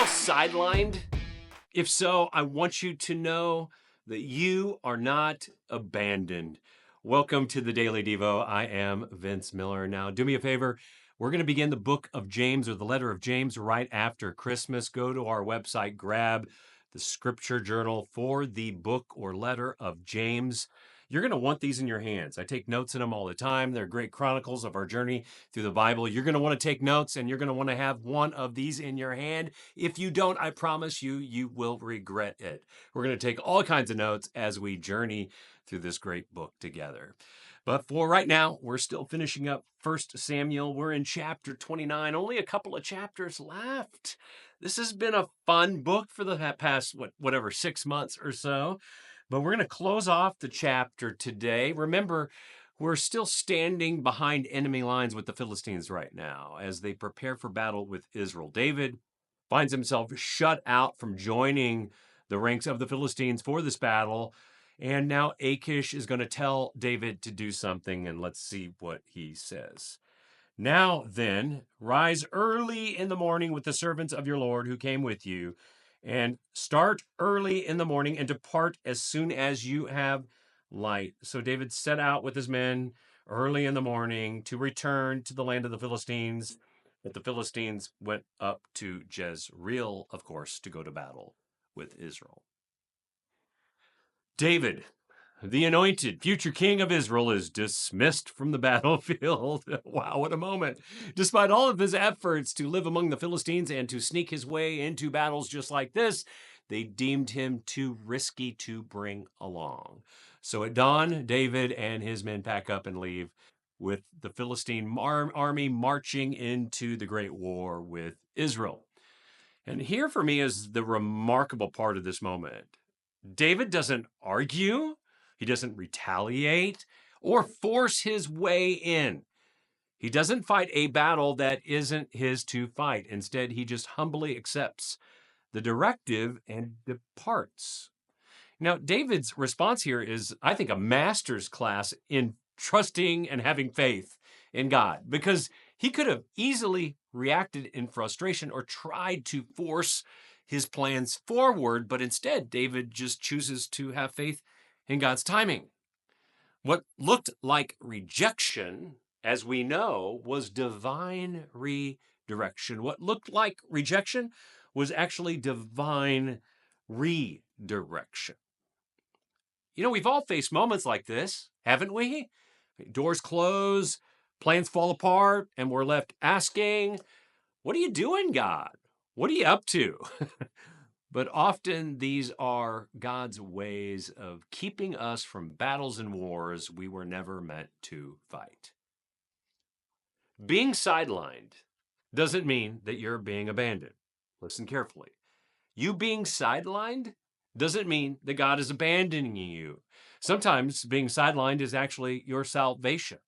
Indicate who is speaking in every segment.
Speaker 1: feel sidelined? If so, I want you to know that you are not abandoned. Welcome to the Daily Devo. I am Vince Miller. Now, do me a favor. We're going to begin the book of James or the letter of James right after Christmas. Go to our website, grab the scripture journal for the book or letter of James. You're going to want these in your hands. I take notes in them all the time. They're great chronicles of our journey through the Bible. You're going to want to take notes, and you're going to want to have one of these in your hand. If you don't, I promise you, you will regret it. We're going to take all kinds of notes as we journey through this great book together. But for right now, we're still finishing up 1 Samuel. We're in chapter 29, only a couple of chapters left. This has been a fun book for the past, 6 months or so. But we're going to close off the chapter today. Remember, we're still standing behind enemy lines with the Philistines right now as they prepare for battle with Israel. David finds himself shut out from joining the ranks of the Philistines for this battle. And now Achish is going to tell David to do something, and let's see what he says. Now then, rise early in the morning with the servants of your Lord who came with you, and start early in the morning and depart as soon as you have light. So David set out with his men early in the morning to return to the land of the Philistines. But the Philistines went up to Jezreel, of course, to go to battle with Israel. David, the anointed future king of Israel, is dismissed from the battlefield. Wow, what a moment. Despite all of his efforts to live among the Philistines and to sneak his way into battles just like this, they deemed him too risky to bring along. So at dawn, David and his men pack up and leave, with the Philistine army marching into the great war with Israel. And here for me is the remarkable part of this moment. David doesn't argue. He doesn't retaliate or force his way in. He doesn't fight a battle that isn't his to fight. Instead, he just humbly accepts the directive and departs. Now, David's response here is, I think, a master's class in trusting and having faith in God, because he could have easily reacted in frustration or tried to force his plans forward, but instead, David just chooses to have faith in God's timing. What looked like rejection, as we know, was divine redirection. What looked like rejection was actually divine redirection. You know, we've all faced moments like this, haven't we? Doors close, plans fall apart, and we're left asking, what are you doing, God? What are you up to? But often these are God's ways of keeping us from battles and wars we were never meant to fight. Being sidelined doesn't mean that you're being abandoned. Listen carefully. You being sidelined doesn't mean that God is abandoning you. Sometimes being sidelined is actually your salvation.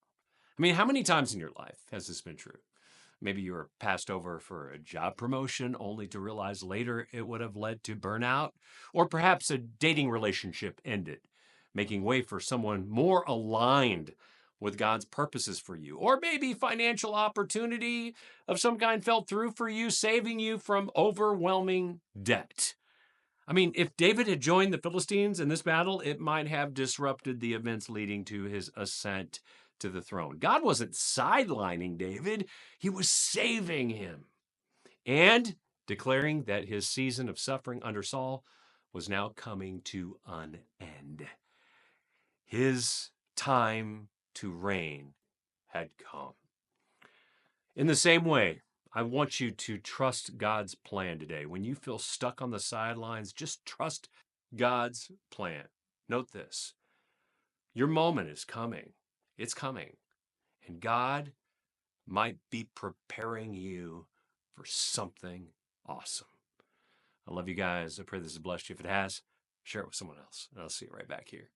Speaker 1: I mean, how many times in your life has this been true? Maybe you were passed over for a job promotion only to realize later it would have led to burnout. Or perhaps a dating relationship ended, making way for someone more aligned with God's purposes for you. Or maybe financial opportunity of some kind fell through for you, saving you from overwhelming debt. I mean, if David had joined the Philistines in this battle, it might have disrupted the events leading to his ascent to the throne. God wasn't sidelining David, he was saving him and declaring that his season of suffering under Saul was now coming to an end. His time to reign had come. In the same way, I want you to trust God's plan today. When you feel stuck on the sidelines, just trust God's plan. Note this. Your moment is coming. It's coming. And God might be preparing you for something awesome. I love you guys. I pray this has blessed you. If it has, share it with someone else. And I'll see you right back here.